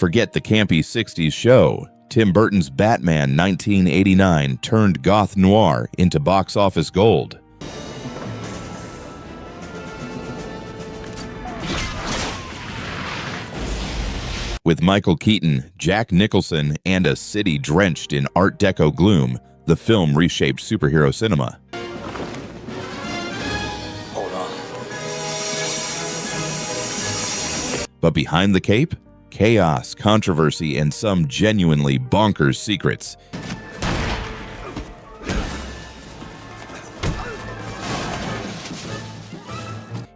Forget the campy 60s show. Tim Burton's Batman 1989 turned goth noir into box office gold. With Michael Keaton, Jack Nicholson, and a city drenched in Art Deco gloom, the film reshaped superhero cinema. Hold on. But behind the cape? Chaos, controversy, and some genuinely bonkers secrets.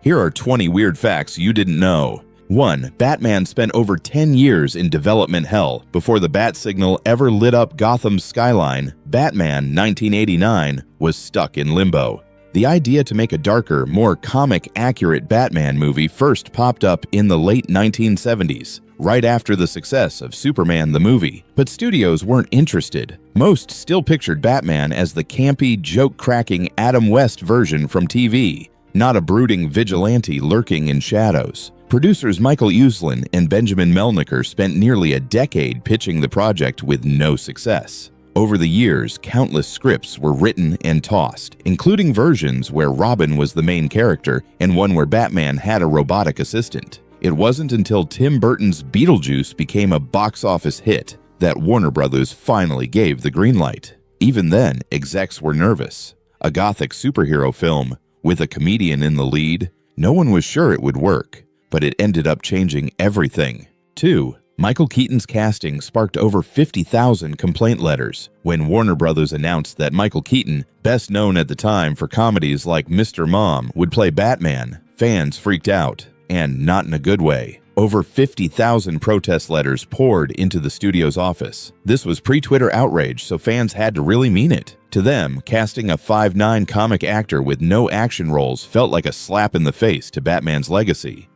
Here are 20 weird facts you didn't know. 1. Batman spent over 10 years in development hell before the bat signal ever lit up Gotham's skyline. Batman 1989 was stuck in limbo. The idea to make a darker, more comic-accurate Batman movie first popped up in the late 1970s, right after the success of Superman the movie. But studios weren't interested. Most still pictured Batman as the campy, joke-cracking Adam West version from TV, not a brooding vigilante lurking in shadows. Producers Michael Keaton and Benjamin Melniker spent nearly a decade pitching the project with no success. Over the years, countless scripts were written and tossed, including versions where Robin was the main character and one where Batman had a robotic assistant. It wasn't until Tim Burton's Beetlejuice became a box office hit that Warner Brothers finally gave the green light. Even then, execs were nervous. A gothic superhero film with a comedian in the lead, no one was sure it would work, but it ended up changing everything. 2. Michael Keaton's casting sparked over 50,000 complaint letters. When Warner Brothers announced that Michael Keaton, best known at the time for comedies like Mr. Mom, would play Batman, fans freaked out, and not in a good way. Over 50,000 protest letters poured into the studio's office. This was pre-Twitter outrage, so fans had to really mean it. To them, casting a 5'9" comic actor with no action roles felt like a slap in the face to Batman's legacy.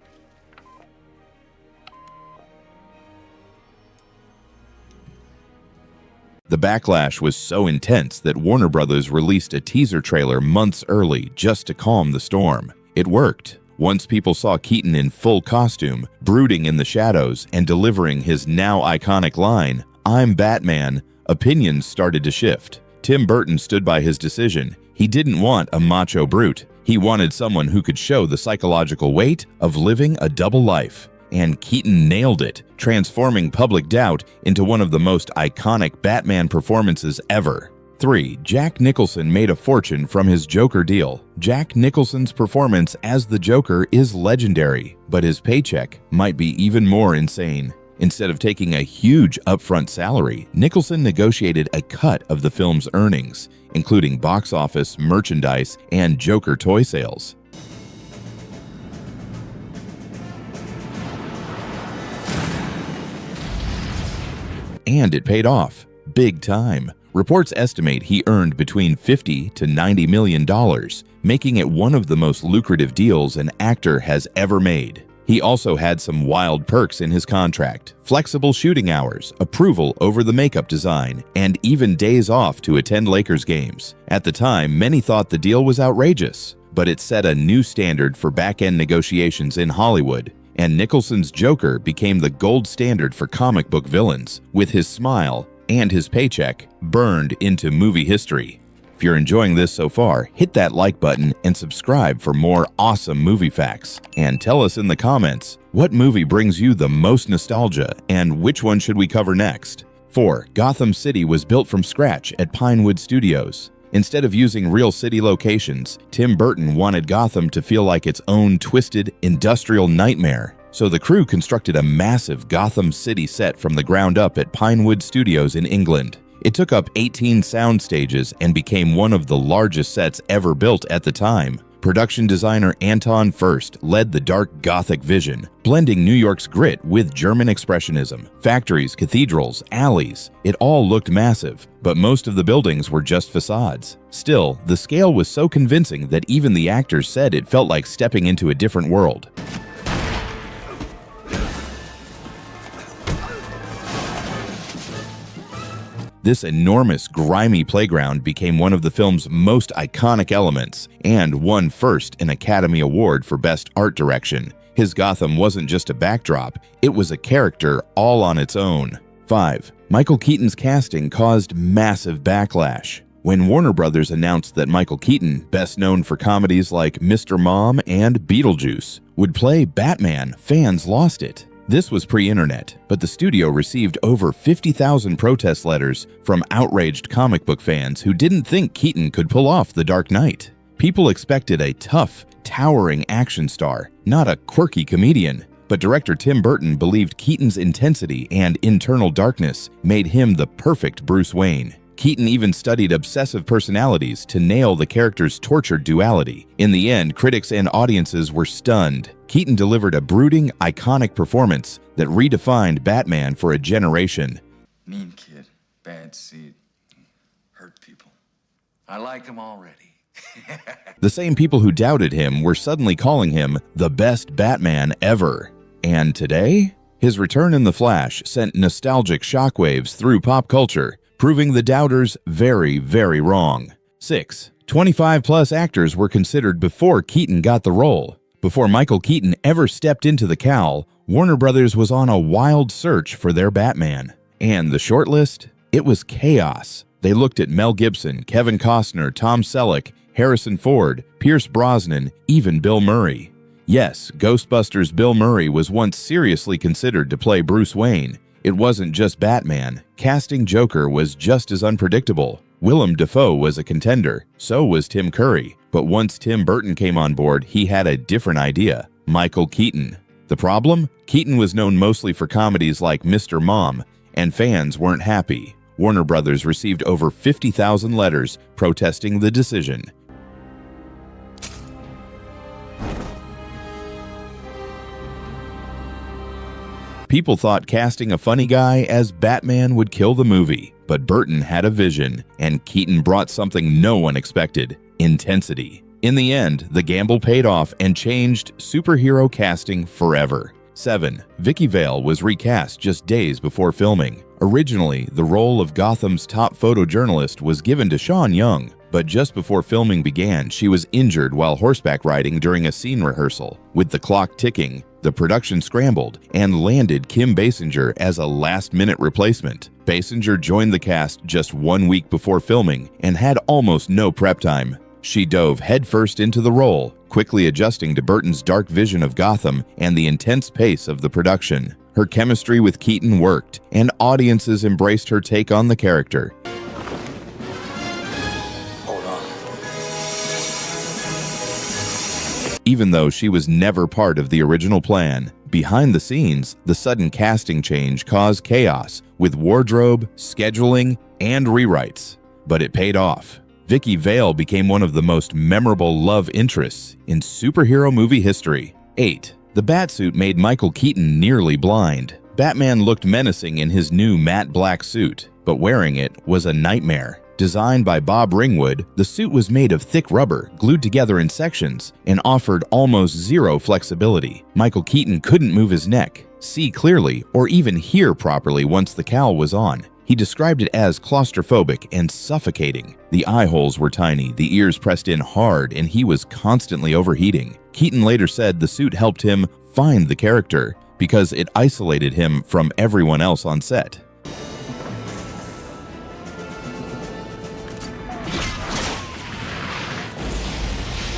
The backlash was so intense that Warner Brothers released a teaser trailer months early just to calm the storm. It worked. Once people saw Keaton in full costume, brooding in the shadows, and delivering his now iconic line, "I'm Batman," opinions started to shift. Tim Burton stood by his decision. He didn't want a macho brute. He wanted someone who could show the psychological weight of living a double life. And Keaton nailed it, transforming public doubt into one of the most iconic Batman performances ever. 3. Jack Nicholson made a fortune from his Joker deal. Jack Nicholson's performance as the Joker is legendary, but his paycheck might be even more insane. Instead of taking a huge upfront salary, Nicholson negotiated a cut of the film's earnings, including box office, merchandise, and Joker toy sales. And it paid off, big time. Reports estimate he earned between $50 to $90 million, making it one of the most lucrative deals an actor has ever made. He also had some wild perks in his contract: flexible shooting hours, approval over the makeup design, and even days off to attend Lakers games. At the time, many thought the deal was outrageous, but it set a new standard for back-end negotiations in Hollywood. And Nicholson's Joker became the gold standard for comic book villains, with his smile and his paycheck burned into movie history. If you're enjoying this so far, hit that like button and subscribe for more awesome movie facts. And tell us in the comments, what movie brings you the most nostalgia and which one should we cover next? 4. Gotham City was built from scratch at Pinewood Studios. Instead of using real city locations, Tim Burton wanted Gotham to feel like its own twisted, industrial nightmare. So the crew constructed a massive Gotham City set from the ground up at Pinewood Studios in England. It took up 18 sound stages and became one of the largest sets ever built at the time. Production designer Anton Furst led the dark Gothic vision, blending New York's grit with German expressionism. Factories, cathedrals, alleys, it all looked massive, but most of the buildings were just facades. Still, the scale was so convincing that even the actors said it felt like stepping into a different world. This enormous, grimy playground became one of the film's most iconic elements and won first an Academy Award for Best Art Direction. His Gotham wasn't just a backdrop, it was a character all on its own. 5. Michael Keaton's casting caused massive backlash. When Warner Brothers announced that Michael Keaton, best known for comedies like Mr. Mom and Beetlejuice, would play Batman, fans lost it. This was pre-internet, but the studio received over 50,000 protest letters from outraged comic book fans who didn't think Keaton could pull off The Dark Knight. People expected a tough, towering action star, not a quirky comedian. But director Tim Burton believed Keaton's intensity and internal darkness made him the perfect Bruce Wayne. Keaton even studied obsessive personalities to nail the character's tortured duality. In the end, critics and audiences were stunned. Keaton delivered a brooding, iconic performance that redefined Batman for a generation. Mean kid, bad seed, hurt people. I like him already. The same people who doubted him were suddenly calling him the best Batman ever. And today, his return in The Flash sent nostalgic shockwaves through pop culture, proving the doubters very, very wrong. 6. 25-plus actors were considered before Keaton got the role. Before Michael Keaton ever stepped into the cowl, Warner Brothers was on a wild search for their Batman. And the shortlist? It was chaos. They looked at Mel Gibson, Kevin Costner, Tom Selleck, Harrison Ford, Pierce Brosnan, even Bill Murray. Yes, Ghostbusters' Bill Murray was once seriously considered to play Bruce Wayne. It wasn't just Batman. Casting Joker was just as unpredictable. Willem Dafoe was a contender, so was Tim Curry. But once Tim Burton came on board, he had a different idea: Michael Keaton. The problem? Keaton was known mostly for comedies like Mr. Mom, and fans weren't happy. Warner Brothers received over 50,000 letters protesting the decision. People thought casting a funny guy as Batman would kill the movie, but Burton had a vision, and Keaton brought something no one expected: intensity. In the end, the gamble paid off and changed superhero casting forever. 7. Vicky Vale was recast just days before filming. Originally, the role of Gotham's top photojournalist was given to Sean Young, but just before filming began, she was injured while horseback riding during a scene rehearsal. With the clock ticking, the production scrambled and landed Kim Basinger as a last-minute replacement. Basinger joined the cast just 1 week before filming and had almost no prep time. She dove headfirst into the role, quickly adjusting to Burton's dark vision of Gotham and the intense pace of the production. Her chemistry with Keaton worked, and audiences embraced her take on the character. Hold on. Even though she was never part of the original plan, behind the scenes, the sudden casting change caused chaos with wardrobe, scheduling, and rewrites. But it paid off. Vicky Vale became one of the most memorable love interests in superhero movie history. 8. The Batsuit made Michael Keaton nearly blind. Batman looked menacing in his new matte black suit, but wearing it was a nightmare. Designed by Bob Ringwood, the suit was made of thick rubber, glued together in sections, and offered almost zero flexibility. Michael Keaton couldn't move his neck, see clearly, or even hear properly once the cowl was on. He described it as claustrophobic and suffocating. The eye holes were tiny, the ears pressed in hard, and he was constantly overheating. Keaton later said the suit helped him find the character because it isolated him from everyone else on set.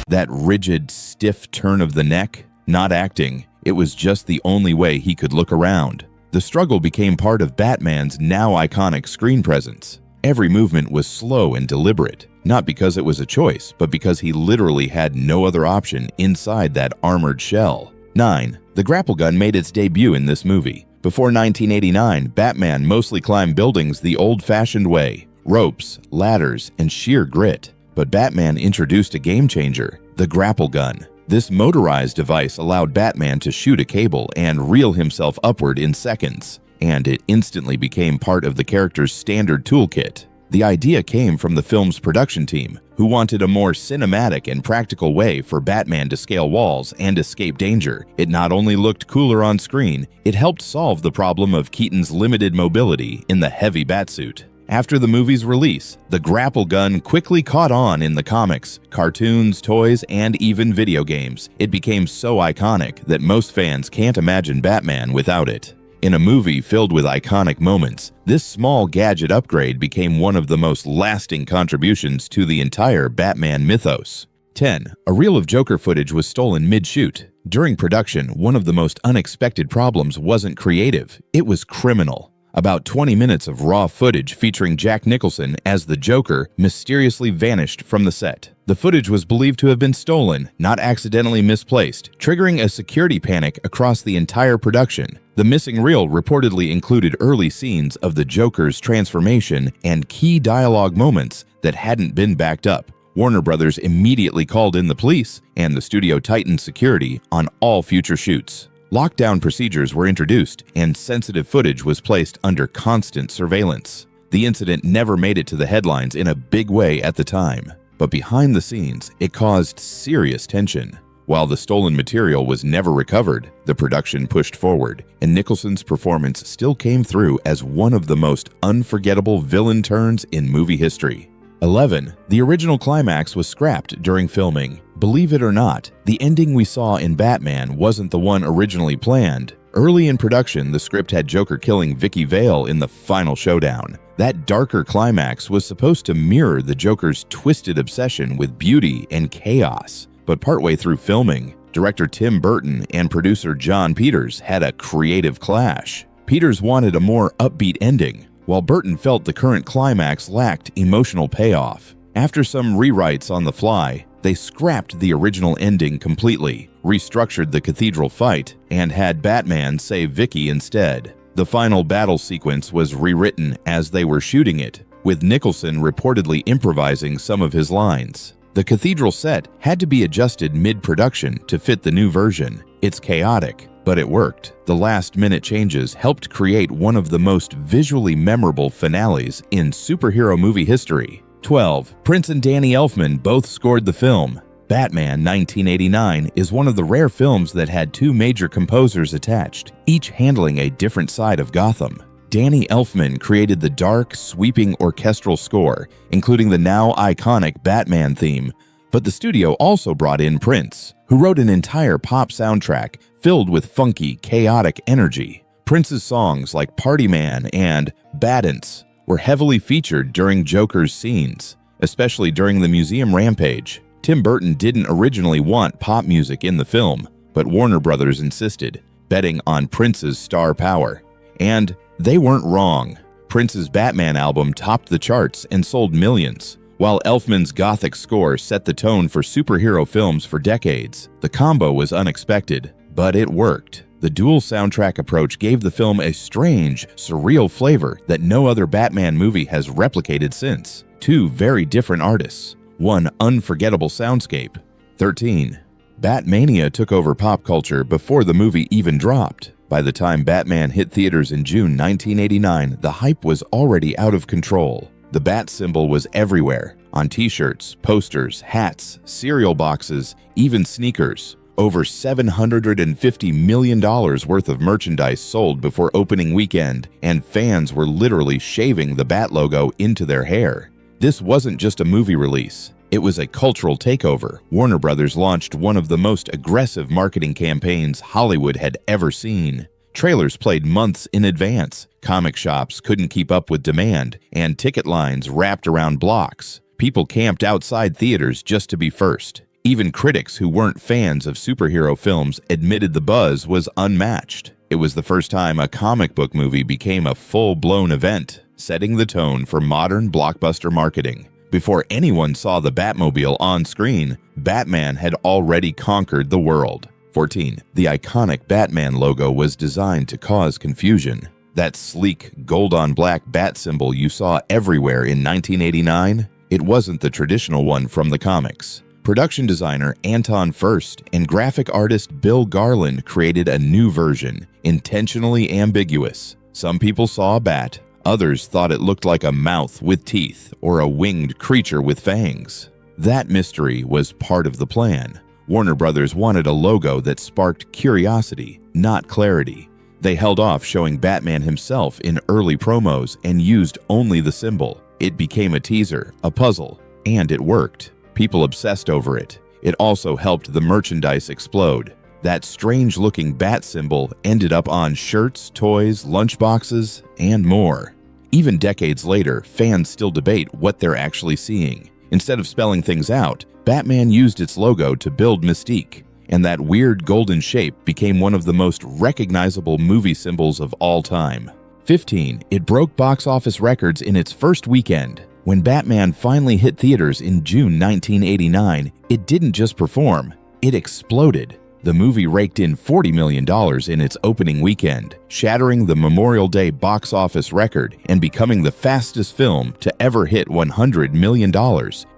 That rigid, stiff turn of the neck? Not acting. It was just the only way he could look around. The struggle became part of Batman's now iconic screen presence. Every movement was slow and deliberate, not because it was a choice, but because he literally had no other option inside that armored shell. 9. The Grapple Gun made its debut in this movie. Before 1989, Batman mostly climbed buildings the old-fashioned way: ropes, ladders, and sheer grit. But Batman introduced a game-changer: the Grapple Gun. This motorized device allowed Batman to shoot a cable and reel himself upward in seconds, and it instantly became part of the character's standard toolkit. The idea came from the film's production team, who wanted a more cinematic and practical way for Batman to scale walls and escape danger. It not only looked cooler on screen, it helped solve the problem of Keaton's limited mobility in the heavy Batsuit. After the movie's release, the Grapple Gun quickly caught on in the comics, cartoons, toys, and even video games. It became so iconic that most fans can't imagine Batman without it. In a movie filled with iconic moments, this small gadget upgrade became one of the most lasting contributions to the entire Batman mythos. 10. A reel of Joker footage was stolen mid-shoot. During production, one of the most unexpected problems wasn't creative, it was criminal. About 20 minutes of raw footage featuring Jack Nicholson as the Joker mysteriously vanished from the set. The footage was believed to have been stolen, not accidentally misplaced, triggering a security panic across the entire production. The missing reel reportedly included early scenes of the Joker's transformation and key dialogue moments that hadn't been backed up. Warner Brothers immediately called in the police, and the studio tightened security on all future shoots. Lockdown procedures were introduced, and sensitive footage was placed under constant surveillance. The incident never made it to the headlines in a big way at the time, but behind the scenes, it caused serious tension. While the stolen material was never recovered, the production pushed forward, and Nicholson's performance still came through as one of the most unforgettable villain turns in movie history. 11. The original climax was scrapped during filming. Believe it or not, the ending we saw in Batman wasn't the one originally planned. Early in production, the script had Joker killing Vicky Vale in the final showdown. That darker climax was supposed to mirror the Joker's twisted obsession with beauty and chaos. But partway through filming, director Tim Burton and producer John Peters had a creative clash. Peters wanted a more upbeat ending, while Burton felt the current climax lacked emotional payoff. After some rewrites on the fly, they scrapped the original ending completely, restructured the cathedral fight, and had Batman save Vicky instead. The final battle sequence was rewritten as they were shooting it, with Nicholson reportedly improvising some of his lines. The cathedral set had to be adjusted mid-production to fit the new version. It's chaotic, but it worked. The last-minute changes helped create one of the most visually memorable finales in superhero movie history. 12. Prince and Danny Elfman both scored the film. Batman 1989 is one of the rare films that had two major composers attached, each handling a different side of Gotham. Danny Elfman created the dark, sweeping orchestral score, including the now iconic Batman theme, but the studio also brought in Prince, who wrote an entire pop soundtrack filled with funky, chaotic energy. Prince's songs like Party Man and Batmania were heavily featured during Joker's scenes, especially during the museum rampage. Tim Burton didn't originally want pop music in the film, but Warner Brothers insisted, betting on Prince's star power. And they weren't wrong. Prince's Batman album topped the charts and sold millions, while Elfman's gothic score set the tone for superhero films for decades. The combo was unexpected, but it worked. The dual soundtrack approach gave the film a strange, surreal flavor that no other Batman movie has replicated since. Two very different artists, one unforgettable soundscape. 13. Batmania took over pop culture before the movie even dropped. By the time Batman hit theaters in June 1989, the hype was already out of control. The bat symbol was everywhere, on t-shirts, posters, hats, cereal boxes, even sneakers. Over $750 million worth of merchandise sold before opening weekend, and fans were literally shaving the bat logo into their hair. This wasn't just a movie release. It was a cultural takeover. Warner Brothers launched one of the most aggressive marketing campaigns Hollywood had ever seen. Trailers played months in advance. Comic shops couldn't keep up with demand, and ticket lines wrapped around blocks. People camped outside theaters just to be first. Even critics who weren't fans of superhero films admitted the buzz was unmatched. It was the first time a comic book movie became a full-blown event, setting the tone for modern blockbuster marketing. Before anyone saw the Batmobile on screen, Batman had already conquered the world. 14. The iconic Batman logo was designed to cause confusion. That sleek, gold-on-black bat symbol you saw everywhere in 1989, it wasn't the traditional one from the comics. Production designer Anton Furst and graphic artist Bill Garland created a new version, intentionally ambiguous. Some people saw a bat, others thought it looked like a mouth with teeth or a winged creature with fangs. That mystery was part of the plan. Warner Brothers wanted a logo that sparked curiosity, not clarity. They held off showing Batman himself in early promos and used only the symbol. It became a teaser, a puzzle, and it worked. People obsessed over it. It also helped the merchandise explode. That strange-looking bat symbol ended up on shirts, toys, lunchboxes, and more. Even decades later, fans still debate what they're actually seeing. Instead of spelling things out, Batman used its logo to build mystique, and that weird golden shape became one of the most recognizable movie symbols of all time. 15. It broke box office records in its first weekend. When Batman finally hit theaters in June 1989, it didn't just perform, it exploded. The movie raked in $40 million in its opening weekend, shattering the Memorial Day box office record and becoming the fastest film to ever hit $100 million,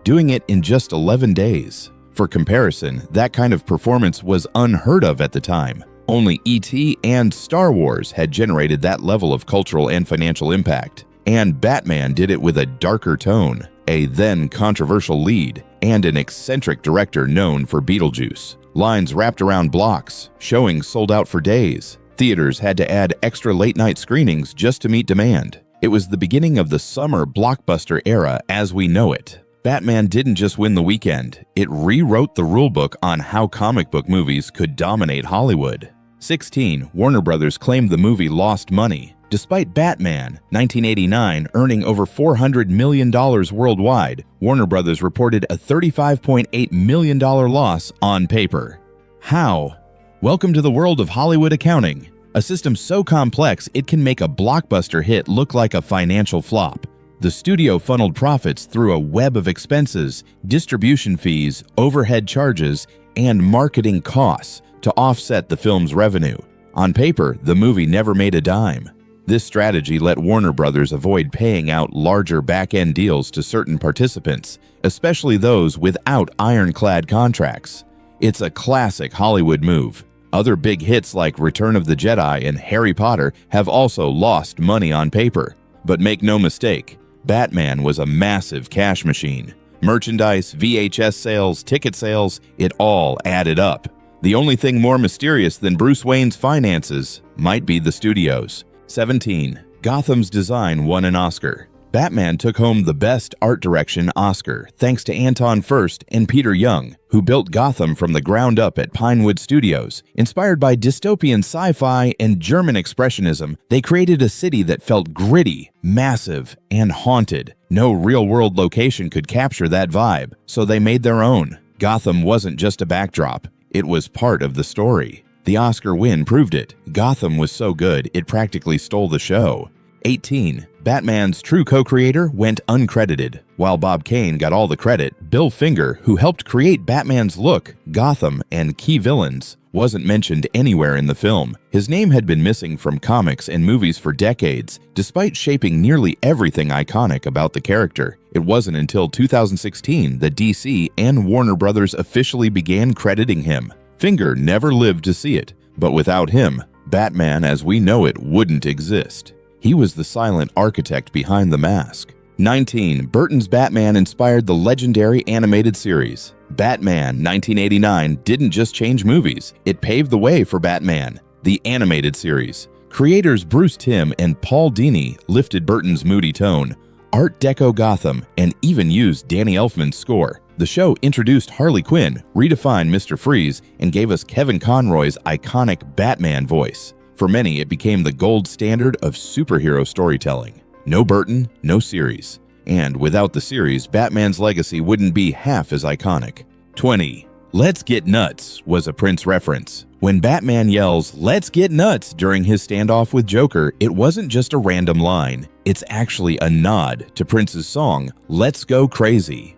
doing it in just 11 days. For comparison, that kind of performance was unheard of at the time. Only E.T. and Star Wars had generated that level of cultural and financial impact. And Batman did it with a darker tone, a then controversial lead, and an eccentric director known for Beetlejuice. Lines wrapped around blocks, showings sold out for days. Theaters had to add extra late-night screenings just to meet demand. It was the beginning of the summer blockbuster era as we know it. Batman didn't just win the weekend, it rewrote the rulebook on how comic book movies could dominate Hollywood. 16. Warner Brothers claimed the movie lost money. Despite Batman, 1989, earning over $400 million worldwide, Warner Brothers reported a $35.8 million loss on paper. How? Welcome to the world of Hollywood accounting, a system so complex it can make a blockbuster hit look like a financial flop. The studio funneled profits through a web of expenses, distribution fees, overhead charges, and marketing costs to offset the film's revenue. On paper, the movie never made a dime. This strategy let Warner Brothers avoid paying out larger back-end deals to certain participants, especially those without ironclad contracts. It's a classic Hollywood move. Other big hits like Return of the Jedi and Harry Potter have also lost money on paper. But make no mistake, Batman was a massive cash machine. Merchandise, VHS sales, ticket sales, it all added up. The only thing more mysterious than Bruce Wayne's finances might be the studios. 17. Gotham's design won an Oscar. Batman took home the Best Art Direction Oscar thanks to Anton Furst and Peter Young, who built Gotham from the ground up at Pinewood Studios. Inspired by dystopian sci-fi and German expressionism, they created a city that felt gritty, massive, and haunted. No real-world location could capture that vibe, so they made their own. Gotham wasn't just a backdrop, it was part of the story. The Oscar win proved it. Gotham was so good, it practically stole the show. 18. Batman's true co-creator went uncredited. While Bob Kane got all the credit, Bill Finger, who helped create Batman's look, Gotham, and key villains, wasn't mentioned anywhere in the film. His name had been missing from comics and movies for decades, despite shaping nearly everything iconic about the character. It wasn't until 2016 that DC and Warner Brothers officially began crediting him. Finger never lived to see it, but without him, Batman as we know it wouldn't exist. He was the silent architect behind the mask. 19. Burton's Batman inspired the legendary animated series. Batman 1989 didn't just change movies, it paved the way for Batman, the animated series. Creators Bruce Timm and Paul Dini lifted Burton's moody tone, Art Deco Gotham, and even used Danny Elfman's score. The show introduced Harley Quinn, redefined Mr. Freeze, and gave us Kevin Conroy's iconic Batman voice. For many, it became the gold standard of superhero storytelling. No Burton, no series. And without the series, Batman's legacy wouldn't be half as iconic. 20. Let's Get Nuts was a Prince reference. When Batman yells, "Let's get nuts" during his standoff with Joker, it wasn't just a random line. It's actually a nod to Prince's song, "Let's Go Crazy."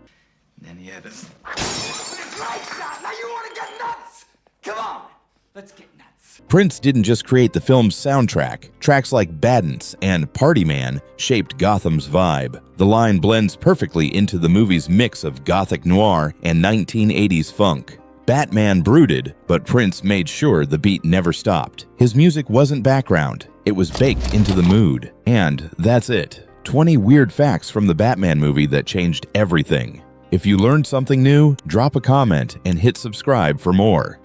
And then he had this. Right shot. Now you want to get nuts? Come on, let's get nuts. Prince didn't just create the film's soundtrack. Tracks like Badance and Party Man shaped Gotham's vibe. The line blends perfectly into the movie's mix of gothic noir and 1980s funk. Batman brooded, but Prince made sure the beat never stopped. His music wasn't background, it was baked into the mood. And that's it. 20 weird facts from the Batman movie that changed everything. If you learned something new, drop a comment and hit subscribe for more.